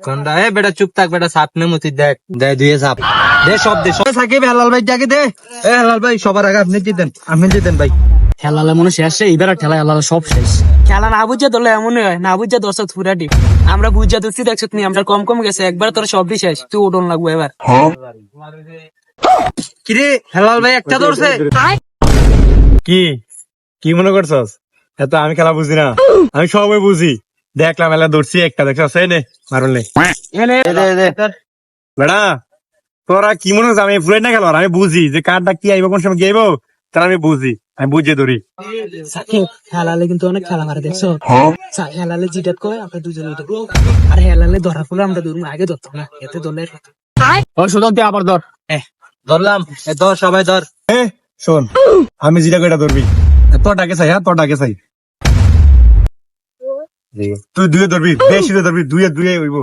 কোনটা এ বেটা চুপ থাক বেটা সাপ নে মতি দেখ দে দুয়ে সাপ দে সব দে সব সাকিব হালাল ভাই জাগে দে এ হালাল ভাই সবার আগে আপনি জিতেন ভাই খেলালে মনে শেষ এইবার আর খেলা খেলা সব শেষ খেলা না বুঝা ধরলে এমনই হয় না বুঝা দর্শক পুরাটি আমরা বুঝা ধরছি দেখছো তুমি আমরা কম কম গেছে একবার তোর সবই শেষ তুই ওটন লাগবো এবার কিরে হালাল ভাই একটা ধরছে কি কি মনে করছস এত আমি খেলা বুঝি না আমি সবই বুঝি দেখলাম এলা ধরছি একটা দেখছস এই নে মারুন নে বেড়া তোরা কি মনে করছিস আমি ফুরাই না খেলো আমি বুঝি যে কারটা কি আইব কোন সময় কি আইব তারা আমি বুঝি আমি বুঝে ধরি সাকিব হেলালে কিন্তু অনেক খেলা মারে দেখছো হেলালে জিটাত কয় আমরা দুজনে ধরবো আর হেলালে ধরা ফুলে আমরা ধরবো আগে ধরতো না এতে ধরলে ও সুদন তুই আবার ধর ধরলাম এ ধর সবাই ধর এ শোন আমি যেটা কইটা ধরবি তোরটাকে চাই হ্যাঁ তোরটাকে চাই তুই দুয়ে ধরবি বেশি ধরবি দুয়ে দুয়ে হইব